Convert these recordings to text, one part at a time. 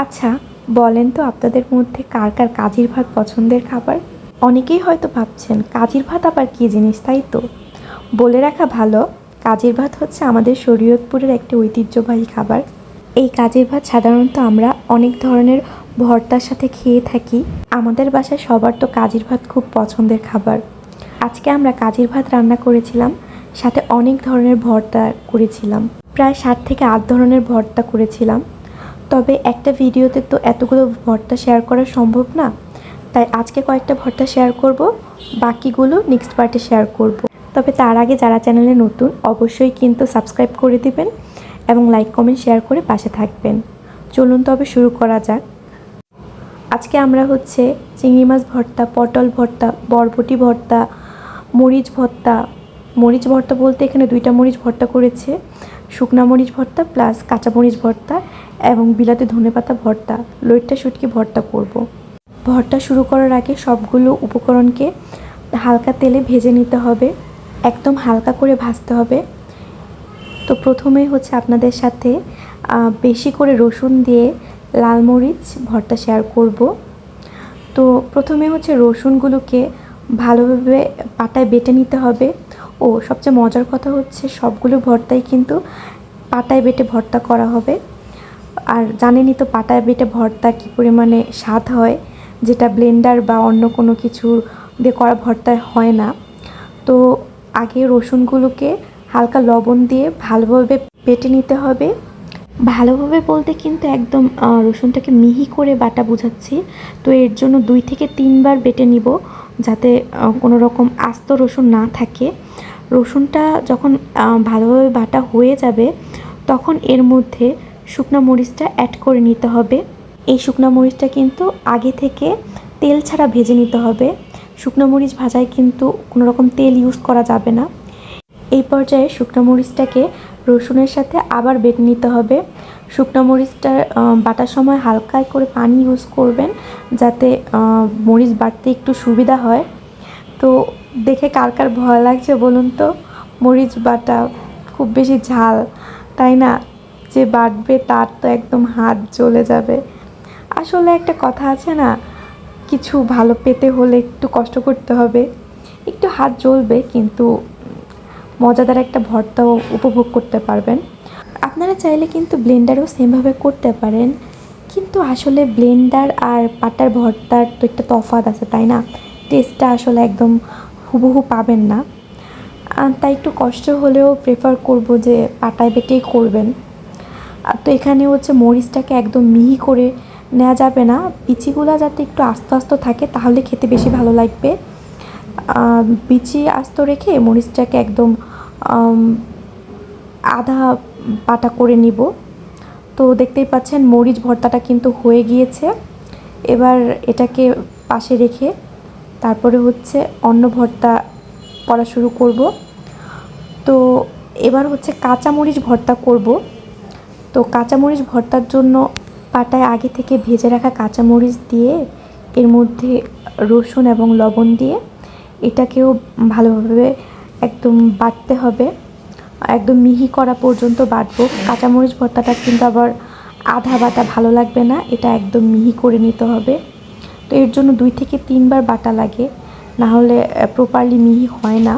আচ্ছা, বলেন তো আপনাদের মধ্যে কার কার কাজির ভাত পছন্দের খাবার? অনেকেই হয়তো ভাবছেন কাজির ভাত আবার কী জিনিস, তাই তো? বলে রাখা ভালো, কাজির ভাত হচ্ছে আমাদের শরীয়তপুরের একটি ঐতিহ্যবাহী খাবার। এই কাজির ভাত সাধারণত আমরা অনেক ধরনের ভর্তার সাথে খেয়ে থাকি। আমাদের বাসায় সবার তো কাজির ভাত খুব পছন্দের খাবার। আজকে আমরা কাজির ভাত রান্না করেছিলাম, সাথে অনেক ধরনের ভর্তা করেছিলাম। প্রায় 7 থেকে 8 ধরনের ভর্তা করেছিলাম। তবে একটা ভিডিওতে তো এতগুলো ভর্তা শেয়ার করা সম্ভব না, তাই আজকে কয়েকটা ভর্তা শেয়ার করব, বাকিগুলো নেক্সট পার্টে শেয়ার করব। তবে তার আগে যারা চ্যানেলে নতুন অবশ্যই কিন্তু সাবস্ক্রাইব করে দিবেন এবং লাইক কমেন্ট শেয়ার করে পাশে থাকবেন। চলুন তবে শুরু করা যাক। আজকে আমরা হচ্ছে চিংড়ি মাছ ভর্তা, পটল ভর্তা, বরবটি ভর্তা, মরিচ ভর্তা বলতে এখানে 2টা মরিচ ভর্তা করেছে, শুকনা মরিচ ভর্তা প্লাস কাঁচা মরিচ ভর্তা এবং বিলাতি ধনেপাতা ভর্তা, লইট্টা শুটকি ভর্তা করব। ভর্তা শুরু করার আগে সবগুলো উপকরণকে হালকা তেলে ভেজে নিতে হবে, একদম হালকা করে ভাজতে হবে। তো প্রথমেই হচ্ছে আপনাদের সাথে বেশি করে রসুন দিয়ে লাল মরিচ ভর্তা শেয়ার করব। তো প্রথমে হচ্ছে রসুনগুলোকে ভালোভাবে পাটায় বেটে নিতে হবে। ও সবচেয়ে মজার কথা হচ্ছে সবগুলো ভর্তাই কিন্তু পাটায় বেটে ভর্তা করা হবে। আর জানেনই তো পাটায় বেটে ভর্তা কী পরিমাণে স্বাদ হয়, যেটা ব্লেন্ডার বা অন্য কোনো কিছু দিয়ে করা ভর্তায় হয় না। তো আগে রসুনগুলোকে হালকা লবণ দিয়ে ভালোভাবে বেটে নিতে হবে। ভালোভাবে বলতে কিন্তু একদম রসুনটাকে মিহি করে বাটা বোঝাচ্ছি। তো এর জন্য 2 থেকে 3 বার বেটে নিব, যাতে কোনো রকম আস্ত রসুন না থাকে। রসুনটা যখন ভালোভাবে বাটা হয়ে যাবে তখন এর মধ্যে শুকনো মরিচটা অ্যাড করে নিতে হবে। এই শুকনো মরিচটা কিন্তু আগে থেকে তেল ছাড়া ভেজে নিতে হবে। শুকনো মরিচ ভাজায় কিন্তু কোনো রকম তেল ইউজ করা যাবে না। এই পর্যায়ে শুকনো মরিচটাকে রসুনের সাথে আবার বেটে নিতে হবে। শুকনো মরিচটা বাটার সময় হালকা করে পানি ইউজ করবেন, যাতে মরিচ বাটতে একটু সুবিধা হয়। তো দেখে কার কার ভয় লাগছে বলুন তো? মরিচ বাটা খুব বেশি ঝাল, তাই না? যে বাটবে তার তো একদম হাত জ্বলে যাবে। আসলে একটা কথা আছে না, কিছু ভালো পেতে হলে একটু কষ্ট করতে হবে, একটু হাত জ্বলবে, কিন্তু মজাদার একটা ভর্তাও উপভোগ করতে পারবেন। আপনারা চাইলে কিন্তু ব্লেন্ডারও সেমভাবে করতে পারেন, কিন্তু আসলে ব্লেন্ডার আর পাটার ভর্তার তো একটা তফাৎ আছে, তাই না? টেস্টটা আসলে একদম হুবহু পাবেন না। তাই একটু কষ্ট হলেও প্রেফার করব যে পাটায় বেটেই করবেন। তো এখানে হচ্ছে মরিচটাকে একদম মিহি করে নেওয়া যাবে না, বিচিগুলো যাতে একটু আস্তে আস্তে থাকে তাহলে খেতে বেশি ভালো লাগবে। বিচি আস্ত রেখে মরিচটাকে একদম আধা বাটা করে নিব। তো দেখতেই পাচ্ছেন মরিচ ভর্তাটা কিন্তু হয়ে গিয়েছে। এবার এটাকে পাশে রেখে তারপরে হচ্ছে অন্য ভর্তা করা শুরু করব। তো এবার হচ্ছে কাঁচামরিচ ভর্তা করব। তো কাঁচামরিচ ভর্তার জন্য পাটায় আগে থেকে ভেজে রাখা কাঁচামরিচ দিয়ে এর মধ্যে রসুন এবং লবণ দিয়ে এটাকেও ভালোভাবে একদম বাটতে হবে, একদম মিহি করা পর্যন্ত বাটবো। কাঁচামরিচ ভর্তাটা কিন্তু আবার আধা বাটা ভালো লাগবে না, এটা একদম মিহি করে নিতে হবে। তো এর জন্য 2 থেকে 3 বার বাটা লাগে, না হলে প্রপারলি মিহি হয় না।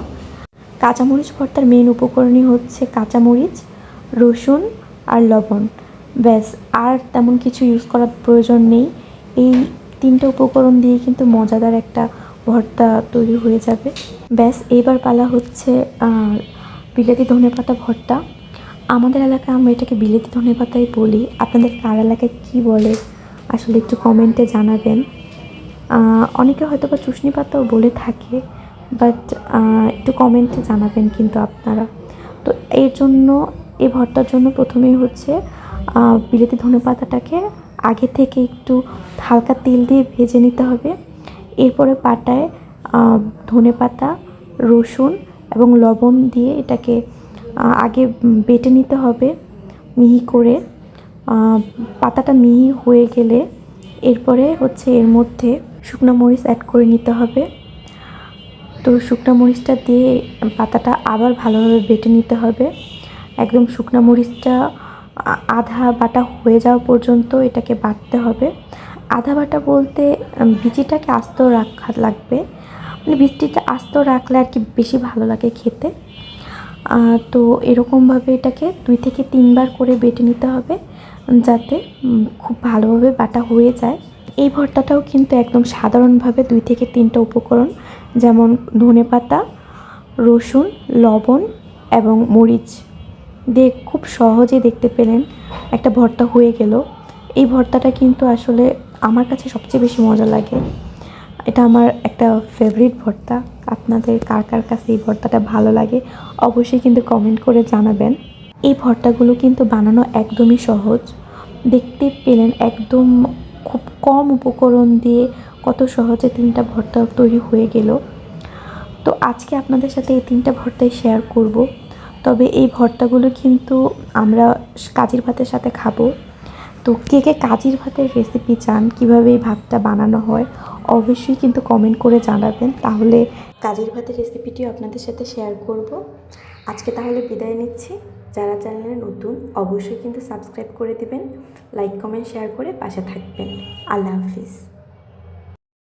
কাঁচামরিচ ভর্তার মেন উপকরণই হচ্ছে কাঁচামরিচ, রসুন আর লবণ, ব্যাস। আর তেমন কিছু ইউজ করার প্রয়োজন নেই। এই 3টে উপকরণ দিয়ে কিন্তু মজাদার একটা ভর্তা তৈরি হয়ে যাবে। ব্যাস, এইবার পালা হচ্ছে বিলেতি ধনেপাতা ভর্তা। আমাদের এলাকায় আমরা এটাকে বিলেতি ধনেপাতাই বলি, আপনাদের কার এলাকায় কী বলে আসলে একটু কমেন্টে জানাবেন। অনেকে হয়তো বা চুষনি পাতাও বলে থাকে, বাট একটু কমেন্টে জানাবেন কিন্তু আপনারা। তো এর জন্য, এই ভর্তার জন্য প্রথমেই হচ্ছে বিলেতি ধনেপাতাটাকে আগে থেকে একটু হালকা তেল দিয়ে ভেজে নিতে হবে। এরপরে পাটায় ধনেপাতা, রসুন এবং লবণ দিয়ে এটাকে আগে বেটে নিতে হবে মিহি করে। পাতাটা মিহি হয়ে গেলে এরপরে হচ্ছে এর মধ্যে শুকনো মরিচ অ্যাড করে নিতে হবে। তো শুকনো মরিচটা দিয়ে পাতাটা আবার ভালোভাবে বেটে নিতে হবে। একদম শুকনো মরিচটা আধা বাটা হয়ে যাওয়া পর্যন্ত এটাকে বাটতে হবে। আধা বাটা বলতে বিচিটাকে আস্ত রাখা লাগবে, মানে বিচিটা আস্ত রাখলে আর কি বেশি ভালো লাগে খেতে। তো এরকমভাবে এটাকে 2 থেকে 3 বার করে বেটে নিতে হবে, যাতে খুব ভালোভাবে বাটা হয়ে যায়। এই ভর্তাটাও কিন্তু একদম সাধারণভাবে 2 থেকে 3টা উপকরণ, যেমন ধনেপাতা, রসুন, লবণ এবং মরিচ দিয়ে খুব সহজে দেখতে পেলেন একটা ভর্তা হয়ে গেল। এই ভর্তাটা কিন্তু আসলে আমার কাছে সবচেয়ে বেশি মজা লাগে। এটা আমার একটা ফেভারিট ভর্তা। আপনাদের কার কার কাছে এই ভর্তাটা ভালো লাগে অবশ্যই কিন্তু কমেন্ট করে জানাবেন। এই ভর্তাগুলো কিন্তু বানানো একদমই সহজ। দেখতে পেলেন একদম খুব কম উপকরণ দিয়ে কত সহজে 3টা ভর্তা তৈরি হয়ে গেল। তো আজকে আপনাদের সাথে এই 3টা ভর্তাই শেয়ার করব। তবে এই ভর্তাগুলো কিন্তু আমরা কাজির ভাতের সাথে খাবো। তো কে কে কাজির ভাতের রেসিপি চান, কীভাবে এই ভাতটা বানানো হয়, অবশ্যই কিন্তু কমেন্ট করে জানাবেন, তাহলে কাজির ভাতের রেসিপিটিও আপনাদের সাথে শেয়ার করব। আজকে তাহলে বিদায় নিচ্ছি। যারা চ্যানেলে নতুন অবশ্যই কিন্তু সাবস্ক্রাইব করে দিবেন, লাইক কমেন্ট শেয়ার করে পাশে থাকবেন। আল্লাহ হাফিজ।